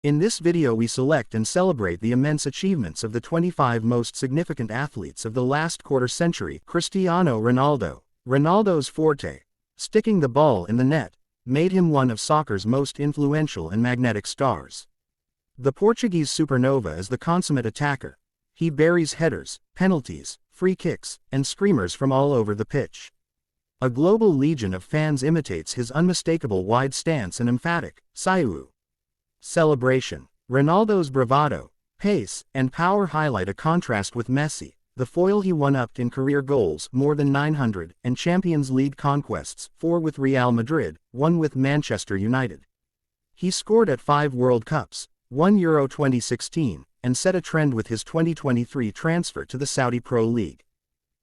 In this video we select and celebrate the immense achievements of the 25 most significant athletes of the last quarter century. Cristiano Ronaldo. Ronaldo's forte, sticking the ball in the net, made him one of soccer's most influential and magnetic stars. The Portuguese supernova is the consummate attacker. He buries headers, penalties, free kicks, and screamers from all over the pitch. A global legion of fans imitates his unmistakable wide stance and emphatic "Saiu" celebration. Ronaldo's bravado, pace, and power highlight a contrast with Messi, the foil he one-upped in career goals, more than 900, and Champions League conquests, 4 with Real Madrid, 1 with Manchester United. He scored at 5 World Cups, won Euro 2016, and set a trend with his 2023 transfer to the Saudi Pro League.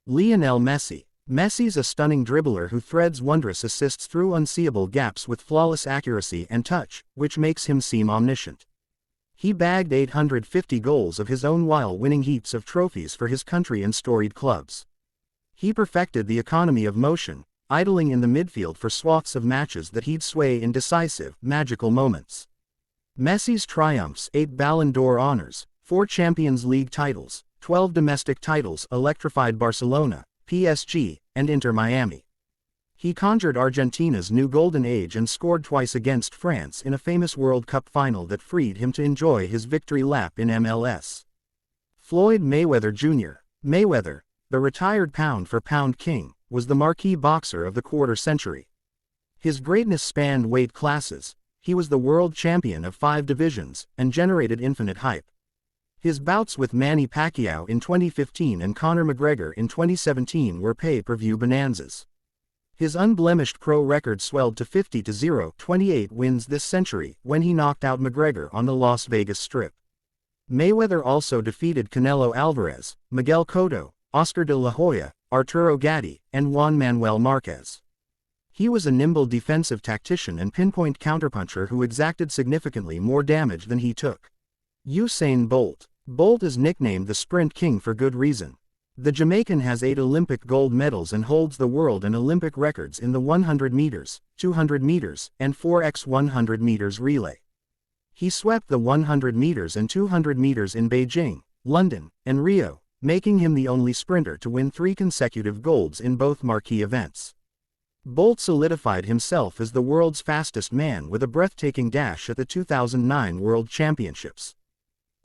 Lionel Messi. Messi's a stunning dribbler who threads wondrous assists through unseeable gaps with flawless accuracy and touch, which makes him seem omniscient. He bagged 850 goals of his own while winning heaps of trophies for his country and storied clubs. He perfected the economy of motion, idling in the midfield for swaths of matches that he'd sway in decisive, magical moments. Messi's triumphs: 8 Ballon d'Or honors, 4 Champions League titles, 12 domestic titles, electrified Barcelona, PSG, and Inter Miami. He conjured Argentina's new golden age and scored twice against France in a famous World Cup final that freed him to enjoy his victory lap in MLS. Floyd Mayweather Jr. Mayweather, the retired pound-for-pound king, was the marquee boxer of the quarter century. His greatness spanned weight classes. He was the world champion of 5 divisions, and generated infinite hype. His bouts with Manny Pacquiao in 2015 and Conor McGregor in 2017 were pay-per-view bonanzas. His unblemished pro record swelled to 50-0, 28 wins this century, when he knocked out McGregor on the Las Vegas Strip. Mayweather also defeated Canelo Alvarez, Miguel Cotto, Oscar de la Hoya, Arturo Gatti, and Juan Manuel Marquez. He was a nimble defensive tactician and pinpoint counterpuncher who exacted significantly more damage than he took. Usain Bolt. Bolt is nicknamed the Sprint King for good reason. The Jamaican has 8 Olympic gold medals and holds the world and Olympic records in the 100 meters, 200 meters, and 4x100 meters relay. He swept the 100 meters and 200 meters in Beijing, London, and Rio, making him the only sprinter to win 3 consecutive golds in both marquee events. Bolt solidified himself as the world's fastest man with a breathtaking dash at the 2009 World Championships.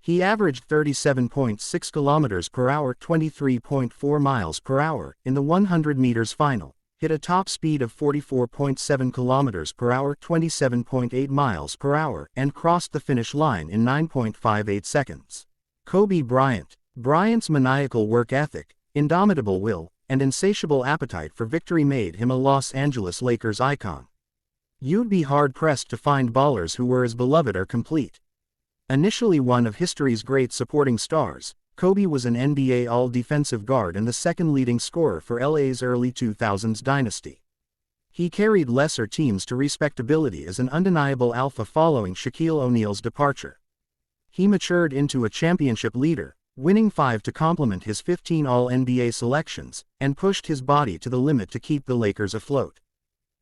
He averaged 37.6 kilometers per hour, 23.4 miles per hour, in the 100 meters final, hit a top speed of 44.7 kilometers per hour, 27.8 miles per hour, and crossed the finish line in 9.58 seconds. Kobe Bryant. Bryant's maniacal work ethic, indomitable will, and insatiable appetite for victory made him a Los Angeles Lakers icon. You'd be hard-pressed to find ballers who were as beloved or complete. Initially one of history's great supporting stars, Kobe was an NBA All-Defensive guard and the second leading scorer for LA's early 2000s dynasty. He carried lesser teams to respectability as an undeniable alpha following Shaquille O'Neal's departure. He matured into a championship leader, winning 5 to complement his 15 All-NBA selections, and pushed his body to the limit to keep the Lakers afloat.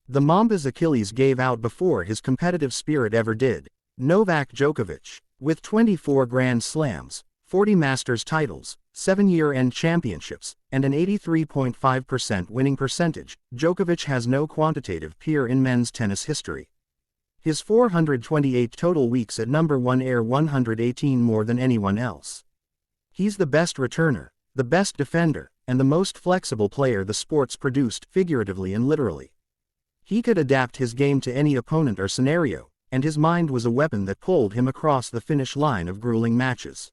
The Mamba's Achilles gave out before his competitive spirit ever did. Novak Djokovic. With 24 Grand Slams, 40 Masters titles, 7 year-end championships, and an 83.5% winning percentage, Djokovic has no quantitative peer in men's tennis history. His 428 total weeks at number 1 air 118 more than anyone else. He's the best returner, the best defender, and the most flexible player the sport's produced, figuratively and literally. He could adapt his game to any opponent or scenario, and his mind was a weapon that pulled him across the finish line of grueling matches.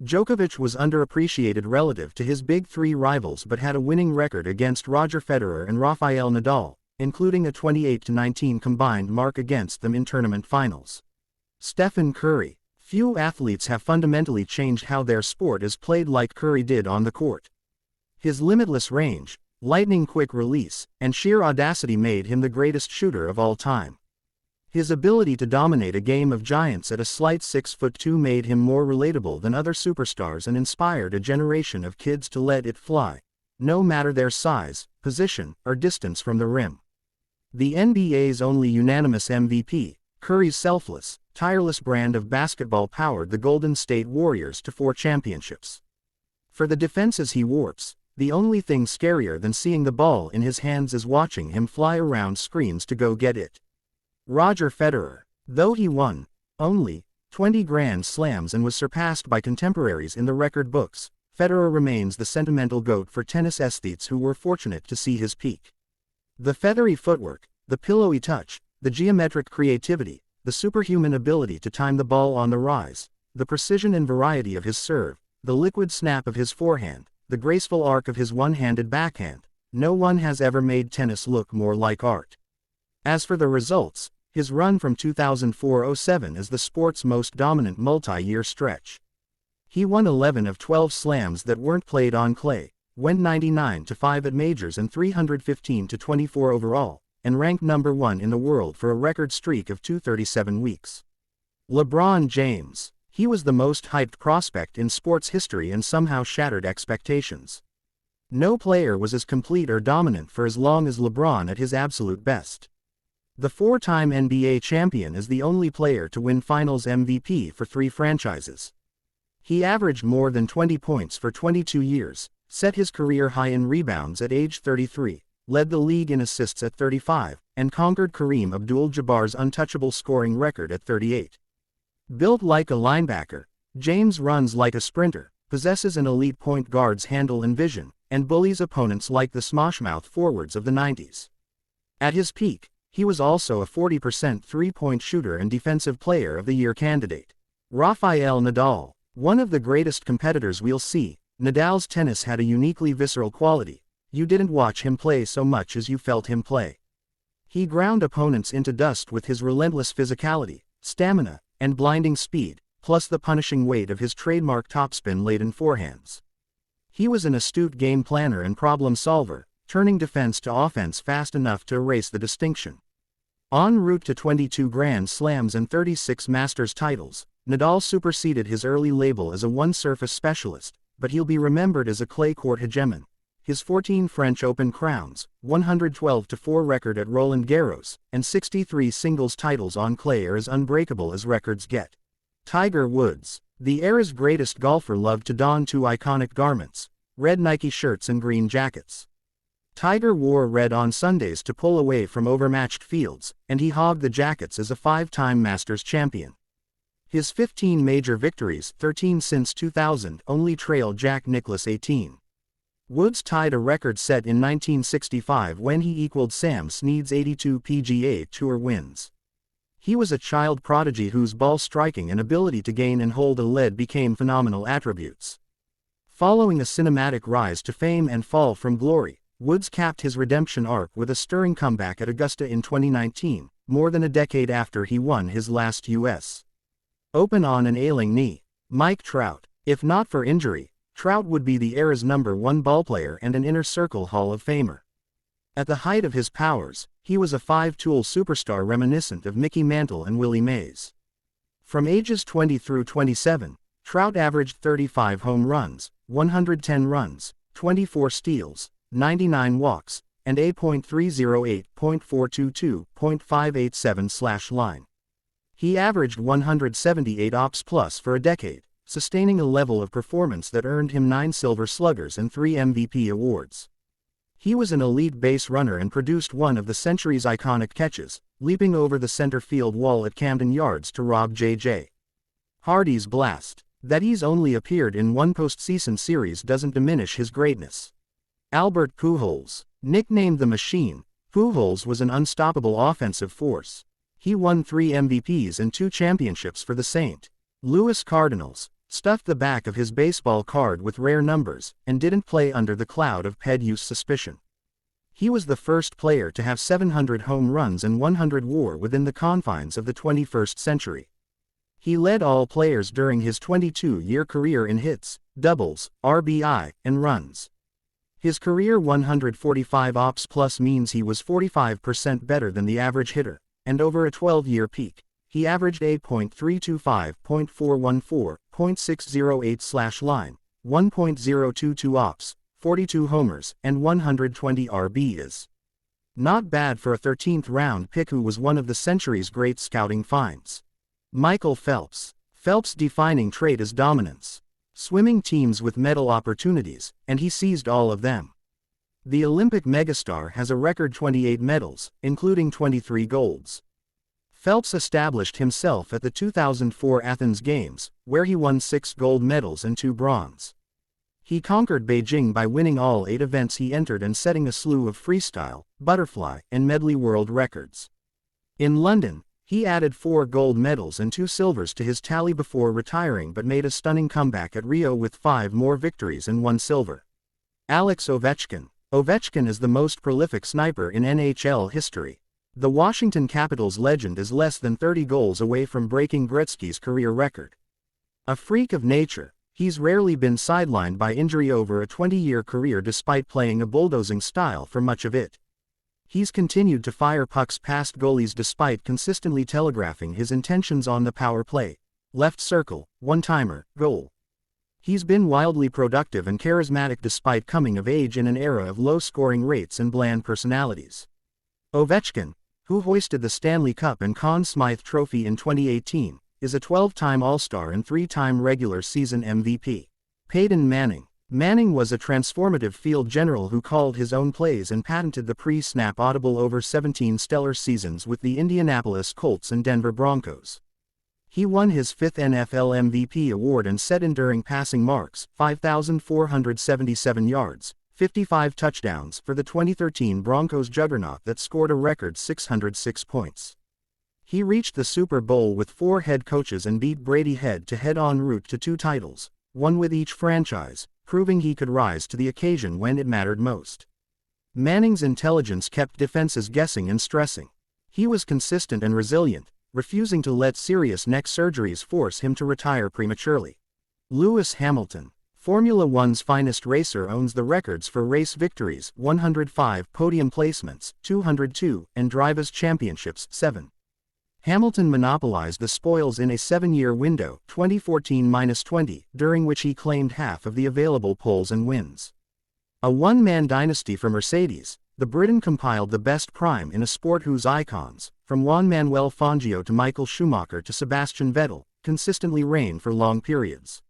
Djokovic was underappreciated relative to his big 3 rivals but had a winning record against Roger Federer and Rafael Nadal, including a 28-19 combined mark against them in tournament finals. Stephen Curry. Few athletes have fundamentally changed how their sport is played like Curry did on the court. His limitless range, lightning-quick release, and sheer audacity made him the greatest shooter of all time. His ability to dominate a game of giants at a slight 6'2" made him more relatable than other superstars and inspired a generation of kids to let it fly, no matter their size, position, or distance from the rim. The NBA's only unanimous MVP, Curry's selfless, tireless brand of basketball powered the Golden State Warriors to 4 championships. For the defenses he warps, the only thing scarier than seeing the ball in his hands is watching him fly around screens to go get it. Roger Federer. Though he won only 20 Grand Slams and was surpassed by contemporaries in the record books, Federer remains the sentimental GOAT for tennis aesthetes who were fortunate to see his peak. The feathery footwork, the pillowy touch, the geometric creativity, the superhuman ability to time the ball on the rise, the precision and variety of his serve, the liquid snap of his forehand, the graceful arc of his one-handed backhand, no one has ever made tennis look more like art. As for the results, his run from 2004-07 is the sport's most dominant multi-year stretch. He won 11 of 12 slams that weren't played on clay, went 99-5 at majors and 315-24 overall, and ranked number 1 in the world for a record streak of 237 weeks. LeBron James. He was the most hyped prospect in sports history and somehow shattered expectations. No player was as complete or dominant for as long as LeBron at his absolute best. The 4-time NBA champion is the only player to win Finals MVP for 3 franchises. He averaged more than 20 points for 22 years, set his career high in rebounds at age 33, led the league in assists at 35, and conquered Kareem Abdul-Jabbar's untouchable scoring record at 38. Built like a linebacker, James runs like a sprinter, possesses an elite point guard's handle and vision, and bullies opponents like the smoshmouth forwards of the 90s. At his peak, he was also a 40% three-point shooter and Defensive Player of the Year candidate. Rafael Nadal. One of the greatest competitors we'll see, Nadal's tennis had a uniquely visceral quality. You didn't watch him play so much as you felt him play. He ground opponents into dust with his relentless physicality, stamina, and blinding speed, plus the punishing weight of his trademark topspin-laden forehands. He was an astute game planner and problem solver, turning defense to offense fast enough to erase the distinction. En route to 22 Grand Slams and 36 Masters titles, Nadal superseded his early label as a one-surface specialist, but he'll be remembered as a clay court hegemon. His 14 French Open crowns, 112-4 record at Roland Garros, and 63 singles titles on clay are as unbreakable as records get. Tiger Woods. The era's greatest golfer loved to don 2 iconic garments, red Nike shirts and green jackets. Tiger wore red on Sundays to pull away from overmatched fields, and he hogged the jackets as a 5-time Masters champion. His 15 major victories, 13 since 2000, only trail Jack Nicklaus' 18. Woods tied a record set in 1965 when he equaled Sam Snead's 82 PGA Tour wins. He was a child prodigy whose ball striking and ability to gain and hold a lead became phenomenal attributes. Following a cinematic rise to fame and fall from glory, Woods capped his redemption arc with a stirring comeback at Augusta in 2019, more than a decade after he won his last U.S. Open on an ailing knee. Mike Trout. If not for injury, Trout would be the era's #1 ballplayer and an Inner Circle Hall of Famer. At the height of his powers, he was a 5-tool superstar reminiscent of Mickey Mantle and Willie Mays. From ages 20 through 27, Trout averaged 35 home runs, 110 runs, 24 steals, 99 walks, and a.308.422.587/line. He averaged 178 OPS plus for a decade, sustaining a level of performance that earned him 9 Silver Sluggers and 3 MVP awards. He was an elite base runner and produced one of the century's iconic catches, leaping over the center field wall at Camden Yards to rob J.J. Hardy's blast. That he's only appeared in 1 postseason series doesn't diminish his greatness. Albert Pujols. Nicknamed the Machine, Pujols was an unstoppable offensive force. He won 3 MVPs and 2 championships for the St. Louis Cardinals, stuffed the back of his baseball card with rare numbers, and didn't play under the cloud of ped use suspicion. He was the first player to have 700 home runs and 100 WAR within the confines of the 21st century. He led all players during his 22-year career in hits, doubles, RBI, and runs. His career 145 OPS plus means he was 45% better than the average hitter, and over a 12-year peak, he averaged a.325.414.608/line, 1.022 OPS, 42 homers, and 120 RBIs. Not bad for a 13th round pick who was one of the century's great scouting finds. Michael Phelps. Phelps' defining trait is dominance. Swimming teams with medal opportunities, and he seized all of them. The Olympic megastar has a record 28 medals, including 23 golds. Phelps established himself at the 2004 Athens Games, where he won 6 gold medals and 2 bronze. He conquered Beijing by winning all 8 events he entered and setting a slew of freestyle, butterfly, and medley world records. In London, he added 4 gold medals and 2 silvers to his tally before retiring but made a stunning comeback at Rio with 5 more victories and 1 silver. Alex Ovechkin. Ovechkin is the most prolific sniper in NHL history. The Washington Capitals legend is less than 30 goals away from breaking Gretzky's career record. A freak of nature, he's rarely been sidelined by injury over a 20-year career despite playing a bulldozing style for much of it. He's continued to fire pucks past goalies despite consistently telegraphing his intentions on the power play, left circle, one-timer, goal. He's been wildly productive and charismatic despite coming of age in an era of low scoring rates and bland personalities. Ovechkin, who hoisted the Stanley Cup and Conn Smythe Trophy in 2018, is a 12-time All-Star and 3-time regular season MVP. Peyton Manning. Manning was a transformative field general who called his own plays and patented the pre-snap audible over 17 stellar seasons with the Indianapolis Colts and Denver Broncos. He won his 5th NFL MVP award and set enduring passing marks, 5,477 yards, 55 touchdowns for the 2013 Broncos juggernaut that scored a record 606 points. He reached the Super Bowl with 4 head coaches and beat Brady head-to-head en route to 2 titles, one with each franchise, proving he could rise to the occasion when it mattered most. Manning's intelligence kept defenses guessing and stressing. He was consistent and resilient, refusing to let serious neck surgeries force him to retire prematurely. Lewis Hamilton. Formula One's finest racer owns the records for race victories, 105 podium placements, 202, and drivers' championships, 7. Hamilton monopolized the spoils in a 7-year window, 2014-20, during which he claimed half of the available poles and wins. A one-man dynasty for Mercedes, the Briton compiled the best prime in a sport whose icons, from Juan Manuel Fangio to Michael Schumacher to Sebastian Vettel, consistently reign for long periods.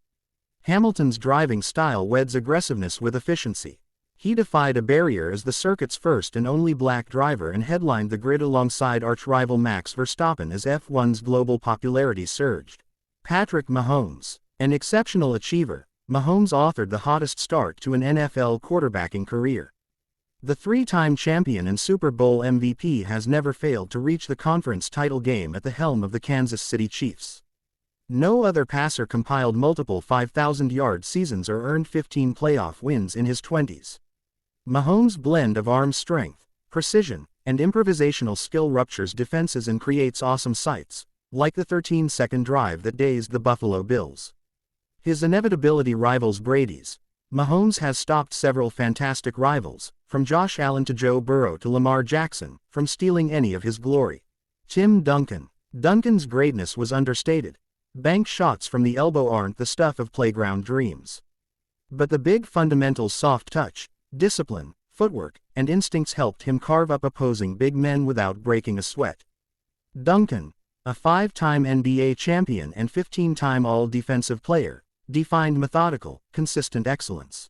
Hamilton's driving style weds aggressiveness with efficiency. He defied a barrier as the circuit's first and only black driver and headlined the grid alongside arch-rival Max Verstappen as F1's global popularity surged. Patrick Mahomes. An exceptional achiever, Mahomes authored the hottest start to an NFL quarterbacking career. The 3-time champion and Super Bowl MVP has never failed to reach the conference title game at the helm of the Kansas City Chiefs. No other passer compiled multiple 5,000-yard seasons or earned 15 playoff wins in his 20s. Mahomes' blend of arm strength, precision, and improvisational skill ruptures defenses and creates awesome sights, like the 13-second drive that dazed the Buffalo Bills. His inevitability rivals Brady's. Mahomes has stopped several fantastic rivals, from Josh Allen to Joe Burrow to Lamar Jackson, from stealing any of his glory. Tim Duncan. Duncan's greatness was understated. Bank shots from the elbow aren't the stuff of playground dreams. But the big fundamentals, soft touch, discipline, footwork, and instincts helped him carve up opposing big men without breaking a sweat. Duncan, a 5-time NBA champion and 15-time All-Defensive Player, defined methodical, consistent excellence.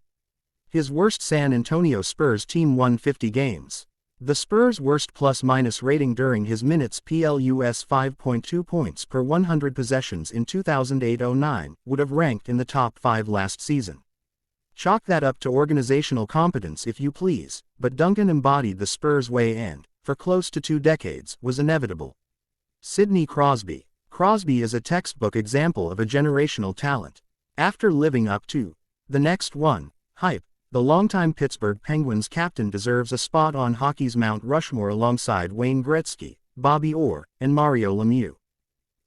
His worst San Antonio Spurs team won 50 games. The Spurs' worst plus-minus rating during his minutes plus 5.2 points per 100 possessions in 2008-09 would have ranked in the top 5 last season. Chalk that up to organizational competence if you please, but Duncan embodied the Spurs way and, for close to 2 decades, was inevitable. Sidney Crosby. Crosby is a textbook example of a generational talent. After living up to the next one hype, the longtime Pittsburgh Penguins captain deserves a spot on hockey's Mount Rushmore alongside Wayne Gretzky, Bobby Orr, and Mario Lemieux.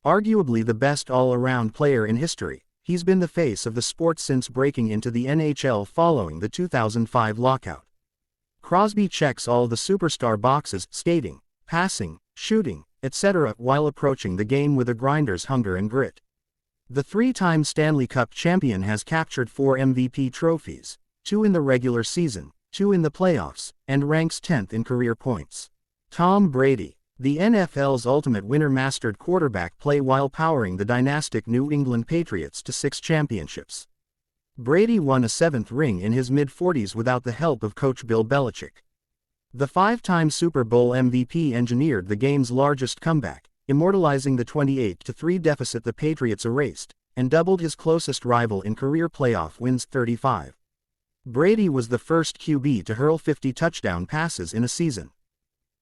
Arguably the best all-around player in history, he's been the face of the sport since breaking into the NHL following the 2005 lockout. Crosby checks all the superstar boxes, skating, passing, shooting, etc., while approaching the game with a grinder's hunger and grit. The 3-time Stanley Cup champion has captured 4 MVP trophies, 2 in the regular season, 2 in the playoffs, and ranks 10th in career points. Tom Brady, the NFL's ultimate winner, mastered quarterback play while powering the dynastic New England Patriots to 6 championships. Brady won a 7th ring in his mid-40s without the help of coach Bill Belichick. The 5-time Super Bowl MVP engineered the game's largest comeback, immortalizing the 28-3 deficit the Patriots erased, and doubled his closest rival in career playoff wins, 35. Brady was the first QB to hurl 50 touchdown passes in a season.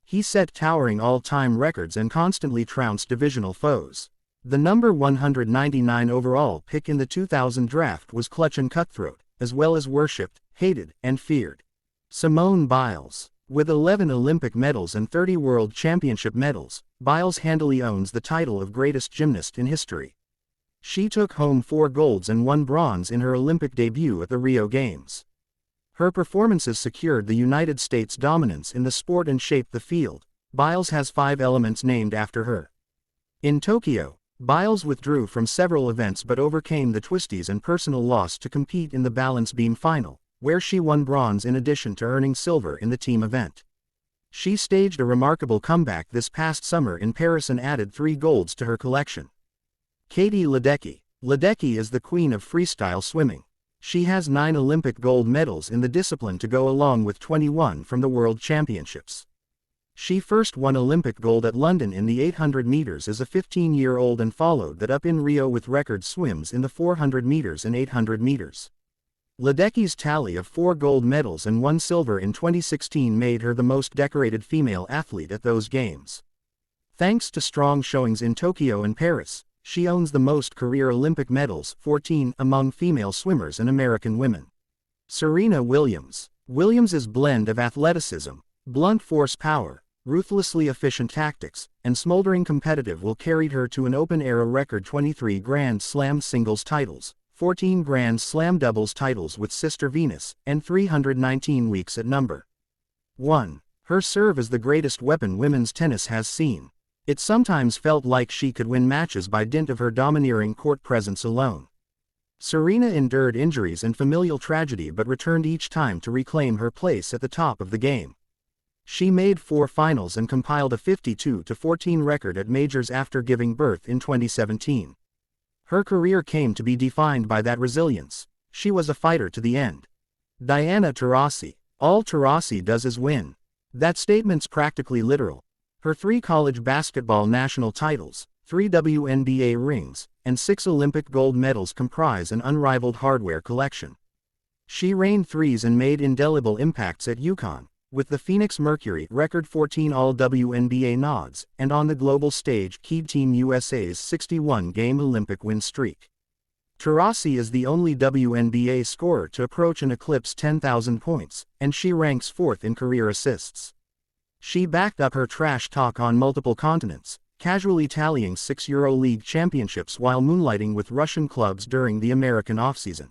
He set towering all-time records and constantly trounced divisional foes. The number 199 overall pick in the 2000 draft was clutch and cutthroat, as well as worshipped, hated, and feared. Simone Biles. With 11 Olympic medals and 30 World Championship medals, Biles handily owns the title of greatest gymnast in history. She took home 4 golds and 1 bronze in her Olympic debut at the Rio Games. Her performances secured the United States' dominance in the sport and shaped the field. Biles has 5 elements named after her. In Tokyo, Biles withdrew from several events but overcame the twisties and personal loss to compete in the balance beam final, where she won bronze in addition to earning silver in the team event. She staged a remarkable comeback this past summer in Paris and added 3 golds to her collection. Katie Ledecky. Ledecky is the queen of freestyle swimming. She has 9 Olympic gold medals in the discipline to go along with 21 from the World Championships. She first won Olympic gold at London in the 800 meters as a 15-year-old and followed that up in Rio with record swims in the 400 meters and 800 meters. Ledecky's tally of 4 gold medals and 1 silver in 2016 made her the most decorated female athlete at those games. Thanks to strong showings in Tokyo and Paris, she owns the most career Olympic medals, 14, among female swimmers and American women. Serena Williams. Williams' blend of athleticism, blunt force power, ruthlessly efficient tactics, and smoldering competitive will carried her to an open-era record 23 Grand Slam singles titles, 14 Grand Slam doubles titles with sister Venus, and 319 weeks at number 1. Her serve is the greatest weapon women's tennis has seen. It sometimes felt like she could win matches by dint of her domineering court presence alone. Serena endured injuries and familial tragedy but returned each time to reclaim her place at the top of the game. She made 4 finals and compiled a 52-14 record at majors after giving birth in 2017. Her career came to be defined by that resilience. She was a fighter to the end. Diana Taurasi. All Taurasi does is win. That statement's practically literal. Her 3 college basketball national titles, 3 WNBA rings, and 6 Olympic gold medals comprise an unrivaled hardware collection. She rained threes and made indelible impacts at UConn, with the Phoenix Mercury record 14 All-WNBA nods, and on the global stage keyed Team USA's 61-game Olympic win streak. Taurasi is the only WNBA scorer to approach and eclipse 10,000 points, and she ranks 4th in career assists. She backed up her trash talk on multiple continents, casually tallying 6 EuroLeague championships while moonlighting with Russian clubs during the American offseason.